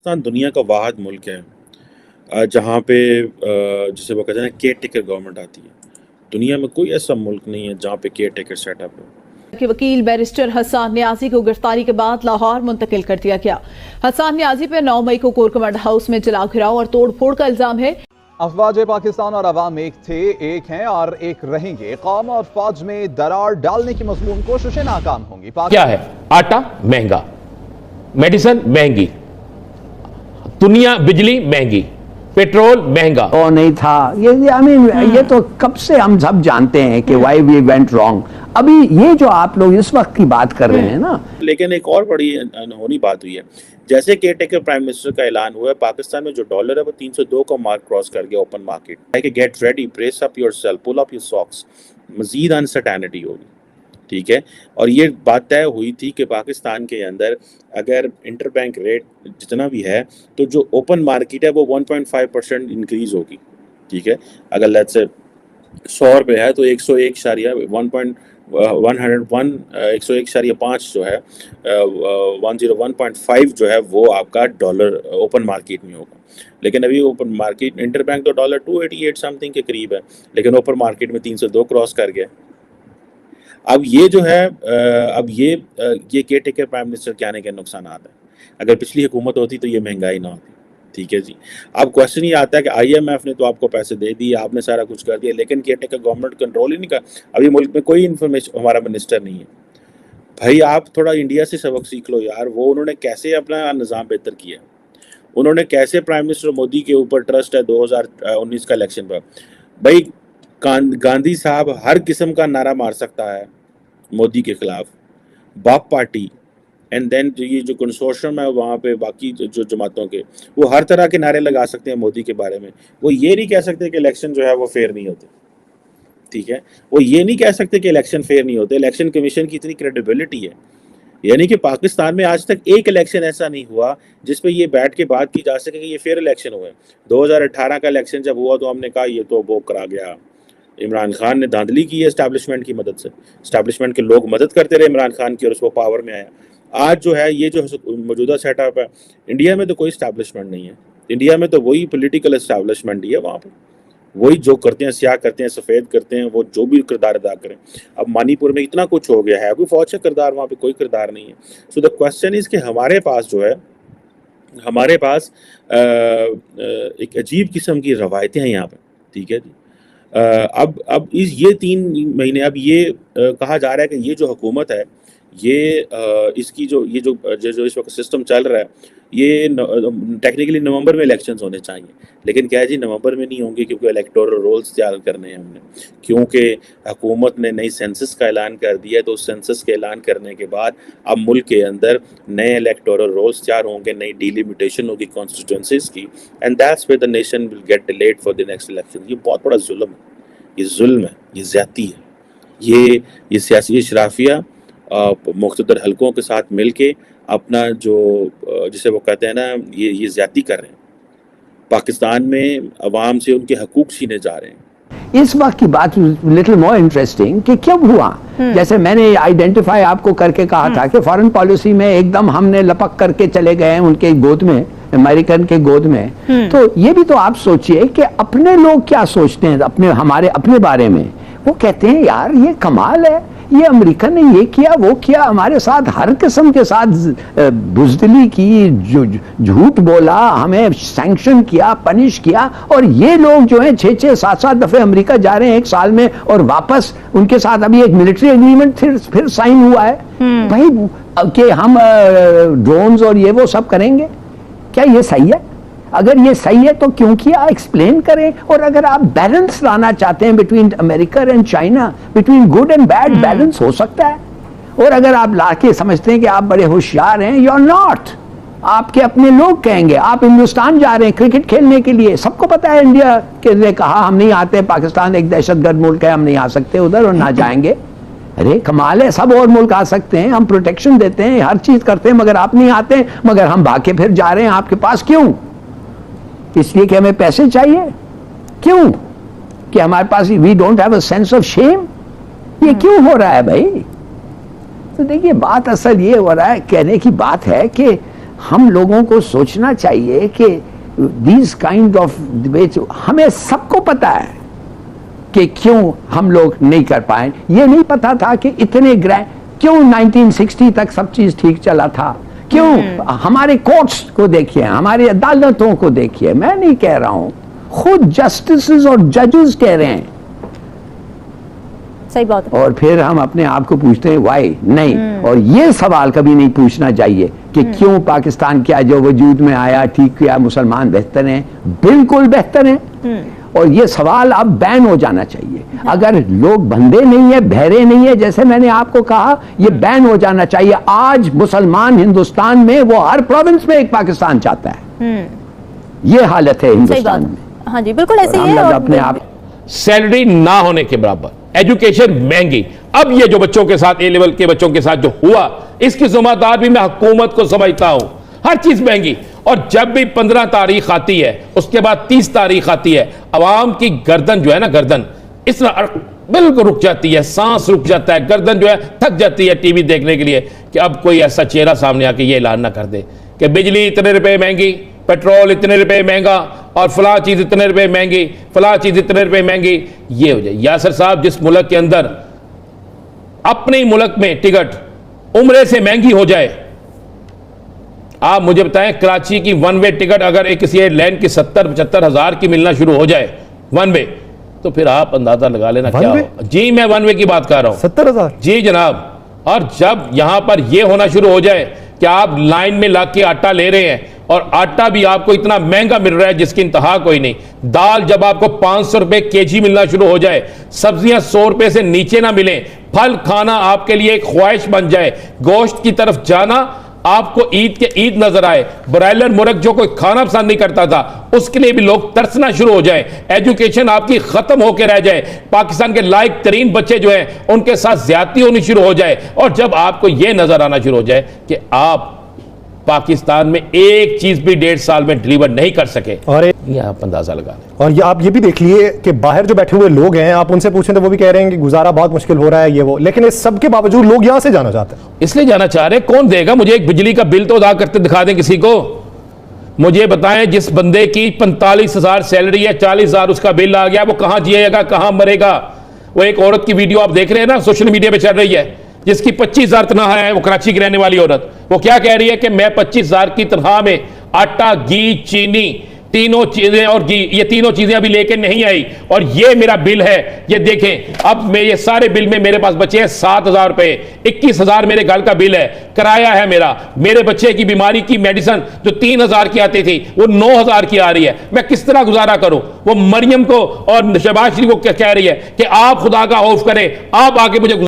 पाकिस्तान दुनिया का वाहिद मुल्क है जहाँ पे जिसे वो कहते हैं केयर टेकर गवर्नमेंट आती है। दुनिया में कोई ऐसा मुल्क नहीं है जहाँ पे केयर टेकर सेटअप है। के वकील बैरिस्टर हसन न्याजी को गिरफ्तारी के बाद लाहौर मुंतकिल कर दिया गया। हसन न्याजी पर 9 मई को कोर कमांड हाउस में जला घिराव और तोड़फोड़ का इल्जाम है। अफवाज पाकिस्तान और अवाम एक थे, एक हैं और एक रहेंगे। कौम और फौज में दरार डालने की मजमून कोशिशें नाकाम होंगी। क्या है? आटा महंगा, मेडिसिन महंगी, दुनिया बिजली महंगी, पेट्रोल महंगा। और नहीं था ये तो कब से हम सब जानते हैं कि व्हाई वी वेंट रॉन्ग। अभी ये जो आप लोग इस वक्त की बात कर रहे हैं ना, लेकिन एक और बड़ी अनहोनी बात हुई है। जैसे केयर टेकर प्राइम मिनिस्टर का ऐलान हुआ है, पाकिस्तान में जो डॉलर है वो 302 का मार्क क्रॉस कर गया ओपन मार्केट। है कि get ready, brace up yourself, pull up your socks. मजीद अनसर्टेनिटी होगी, ठीक है। और ये बात तय हुई थी कि पाकिस्तान के अंदर अगर इंटरबैंक रेट जितना भी है तो जो ओपन मार्केट है वो 1.5% इंक्रीज होगी, ठीक है। अगर लेट्स से 100 रुपये है तो 101.5 जो है 101.5 जो है वो आपका डॉलर ओपन मार्केट में होगा। लेकिन अभी ओपन मार्केट इंटरबैंक तो डॉलर 288 समथिंग के करीब है, लेकिन ओपन मार्केट में 302 क्रॉस कर गया। अब ये जो है अब ये केयर टेकर प्राइम मिनिस्टर के आने के नुकसान आता है। अगर पिछली हुकूमत होती तो ये महंगाई ना होती, ठीक है जी। अब क्वेश्चन ये आता है कि IMF ने तो आपको पैसे दे दिए, आपने सारा कुछ कर दिया, लेकिन केयर टेकर गवर्नमेंट कंट्रोल ही नहीं कर। अभी मुल्क में कोई इन्फॉर्मेशन, हमारा मिनिस्टर नहीं है। भाई आप थोड़ा इंडिया से सबक सीख लो यार। वो उन्होंने कैसे अपना निज़ाम बेहतर किया, उन्होंने कैसे प्राइम मिनिस्टर मोदी के ऊपर ट्रस्ट है 2019 का इलेक्शन पर। भाई गांधी साहब हर किस्म का नारा मार सकता है मोदी के खिलाफ, बाप पार्टी एंड देन ये जो कंसोर्शियम है वहाँ पे बाकी जो जमातों के, वो हर तरह के नारे लगा सकते हैं मोदी के बारे में। वो ये नहीं कह सकते कि इलेक्शन जो है वो फेयर नहीं होते, ठीक है। वो ये नहीं कह सकते कि इलेक्शन फेयर नहीं होते। इलेक्शन कमीशन की इतनी क्रेडिबिलिटी है, यानी कि पाकिस्तान में आज तक एक इलेक्शन ऐसा नहीं हुआ जिस पे ये बैठ के बात की जा सके कि ये फेयर इलेक्शन हुए। 2018 का इलेक्शन जब हुआ तो हमने कहा ये तो वो करा गया, इमरान खान ने धांधली की है एस्टैब्लिशमेंट की मदद से। एस्टैब्लिशमेंट के लोग मदद करते रहे इमरान खान की और उसको पावर में आया। आज जो है ये जो मौजूदा सेटअप है, इंडिया में तो कोई एस्टैब्लिशमेंट नहीं है। इंडिया में तो वही पॉलिटिकल एस्टैब्लिशमेंट ही है, वहाँ पर वही जो करते हैं, स्याह करते हैं, सफ़ेद करते हैं, वो जो भी किरदार अदा करें। अब मणिपुर में इतना कुछ हो गया है, कोई फौज का किरदार वहाँ पे कोई किरदार नहीं है। सो द क्वेश्चन इज़ कि हमारे पास जो है, हमारे पास एक अजीब किस्म की रवायतें हैं यहाँ पर, ठीक है जी। अब ये 3 महीने अब ये कहा जा रहा है कि ये जो हुकूमत है ये इसकी जो इस वक्त सिस्टम चल रहा है, ये टेक्निकली नवंबर में इलेक्शंस होने चाहिए, लेकिन क्या है जी नवंबर में नहीं होंगे क्योंकि इलेक्टोरल रोल्स तैयार करने हैं हमने। क्योंकि हुकूमत ने नई सेंसस का ऐलान कर दिया है, तो उस सेंसस के ऐलान करने के बाद अब मुल्क के अंदर नए इलेक्टोरल रोल्स तैयार होंगे, नई डिलिमिटेशन होगी कॉन्स्टिट्यूंसीज की, and that's when the nation will get delayed for the next election. ये बहुत बड़ा जुल्म है, ये जुल्म है, ये ज़्यादती है। ये सियासी शराफिया मुख्तदर हलकों के साथ मिल के अपना जो जिसे वो कहते हैं ना, ये ज़्यादती कर रहे हैं। पाकिस्तान में अवाम से उनके हकूक छीने जा रहे हैं। इस वक्त की बात लिटिल मोर इंटरेस्टिंग कि क्यों हुआ। जैसे मैंने आइडेंटिफाई आपको करके कहा था कि फॉरेन पॉलिसी में एकदम हमने लपक करके चले गए हैं उनके गोद में, अमेरिकन के गोद में। तो ये भी तो आप सोचिए कि अपने लोग क्या सोचते हैं अपने बारे में। वो कहते हैं यार ये कमाल है, ये अमेरिका ने ये किया वो किया, हमारे साथ हर किस्म के साथ बुज़दिली की, झूठ बोला, हमें सैंक्शन किया, पनिश किया, और ये लोग जो हैं 6-6, 7-7 दफे अमेरिका जा रहे हैं 1 साल में, और वापस उनके साथ अभी एक मिलिट्री एग्रीमेंट फिर साइन हुआ है। भाई कि हम ड्रोन्स और ये वो सब करेंगे, क्या ये सही है? अगर ये सही है तो क्यों किया, एक्सप्लेन करें। और अगर आप बैलेंस लाना चाहते हैं between America and China, between good and bad, balance हो सकता है। और अगर आप लाके समझते हैं कि आप बड़े होशियार हैं, यू आर नॉट। आपके अपने लोग कहेंगे आप हिंदुस्तान जा रहे हैं क्रिकेट खेलने के लिए, सबको पता है इंडिया के ने कहा हम नहीं आते, पाकिस्तान एक दहशतगर्द मुल्क है, हम नहीं आ सकते उधर और ना जाएंगे। अरे कमाल है, सब और मुल्क आ सकते हैं, हम प्रोटेक्शन देते हैं, हर चीज करते हैं, मगर आप नहीं आते, मगर हम भागे फिर जा रहे हैं आपके पास। क्यों? इसलिए कि हमें पैसे चाहिए? क्यों? कि हमारे पास we don't have a sense of shame? ये क्यों हो रहा है भाई? तो देखिए बात असल ये हो रहा है, कहने की बात है कि हम लोगों को सोचना चाहिए कि दीज काइंड ऑफ डिबेट्स, हमें सबको पता है कि क्यों हम लोग नहीं कर पाए। ये नहीं पता था कि इतने क्यों 1960 तक सब चीज ठीक चला था, क्यों हमारे कोर्ट्स को देखिए, हमारी अदालतों को देखिए, मैं नहीं कह रहा हूं, खुद जस्टिस और जजेस कह रहे हैं। सही बात है। और फिर हम अपने आप को पूछते हैं वाई नहीं। और ये सवाल कभी नहीं पूछना चाहिए कि क्यों पाकिस्तान क्या जो वजूद में आया ठीक किया, मुसलमान बेहतर हैं, बिल्कुल बेहतर हैं। और ये सवाल अब बैन हो जाना चाहिए। अगर लोग बंदे नहीं है, बहरे नहीं है, जैसे मैंने आपको कहा, ये बैन हो जाना चाहिए। आज मुसलमान हिंदुस्तान में वो हर प्रोविंस में एक पाकिस्तान चाहता है। ये हालत है हिंदुस्तान में। हाँ जी, बिल्कुल ऐसे ही है। और अपने आप सैलरी ना होने के बराबर, एजुकेशन महंगी। अब ये जो बच्चों के साथ, ए लेवल के बच्चों के साथ जो हुआ, इसकी जिम्मेदार भी मैं हुकूमत को समझता हूं। हर चीज महंगी। और जब भी 15 तारीख आती है, उसके बाद 30 तारीख आती है, अवाम की गर्दन जो है ना, गर्दन इस बिल्कुल रुक जाती है, सांस रुक जाता है, गर्दन जो है थक जाती है टीवी देखने के लिए कि अब कोई ऐसा चेहरा सामने आके ये ऐलान ना कर दे कि बिजली इतने रुपए महंगी, पेट्रोल इतने रुपए महंगा, और फला चीज इतने रुपए महंगी, फला चीज इतने रुपए महंगी। ये हो जाए। यासर साहब, जिस मुल्क के अंदर अपने मुल्क में टिकट उम्रे से महंगी हो जाए, आप मुझे बताएं, कराची की वन वे टिकट अगर एक किसी एयरलाइन की 70-75 हजार की मिलना शुरू हो जाए वन वे, तो फिर आप अंदाजा लगा लेना क्या हो। जी, मैं वन वे की बात कर रहा हूं। 70,000? जी जनाब। और जब यहां पर यह होना शुरू हो जाए कि आप लाइन में ला के आटा ले रहे हैं, और आटा भी आपको इतना महंगा मिल रहा है जिसकी इंतहा कोई नहीं, दाल जब आपको 500 रुपए केजी मिलना शुरू हो जाए, सब्जियां 100 रुपए से नीचे ना मिले, फल खाना आपके लिए एक ख्वाहिश बन जाए, गोश्त की तरफ जाना आपको ईद के ईद नजर आए, ब्रायलर मुर्ग जो कोई खाना पसंद नहीं करता था उसके लिए भी लोग तरसना शुरू हो जाए, एजुकेशन आपकी खत्म होकर रह जाए, पाकिस्तान के लायक तरीन बच्चे जो हैं उनके साथ ज्यादती होनी शुरू हो जाए, और जब आपको यह नजर आना शुरू हो जाए कि आप पाकिस्तान में एक चीज भी 1.5 साल में डिलीवर नहीं कर सके, और ये आप अंदाजा लगा लें। और ये आप ये भी देख लिए कि बाहर जो बैठे हुए लोग हैं, आप उनसे पूछें तो वो भी कह रहे हैं कि गुजारा बहुत मुश्किल हो रहा है, ये वो, लेकिन इस सब के बावजूद लोग यहां से जाना चाहते हैं। इसलिए जाना चाह रहे हैं। कौन देगा मुझे एक बिजली का बिल तो अदा करते दिखा दें किसी को। मुझे बताएं, जिस बंदे की 45,000 सैलरी है, 40,000 उसका बिल आ गया, वो कहां जिएगा, कहां मरेगा। वो एक औरत की वीडियो आप देख रहे हैं ना, सोशल मीडिया पे चल रही है, जिसकी 25,000 तनख्वाह है, वो कराची की रहने वाली औरत, वो क्या कह रही है कि मैं 25,000 की तनख्वाह में आटा, घी, चीनी, तीनों चीजें, और घी, ये तीनों चीजें अभी लेके नहीं आई, और ये मेरा बिल है, ये देखें। अब मैं ये सारे बिल में मेरे पास बचे हैं 7,000 रुपए, 21,000 मेरे घर का बिल है, किराया है मेरा, मेरे बच्चे की बीमारी की मेडिसिन जो 3,000 की आती थी वो 9,000 की आ रही है, मैं किस तरह गुजारा करूं। वो मरियम को और शहबाज शरीफ को क्या कह रही है कि आप खुदा का खौफ करें, आप आके मुझे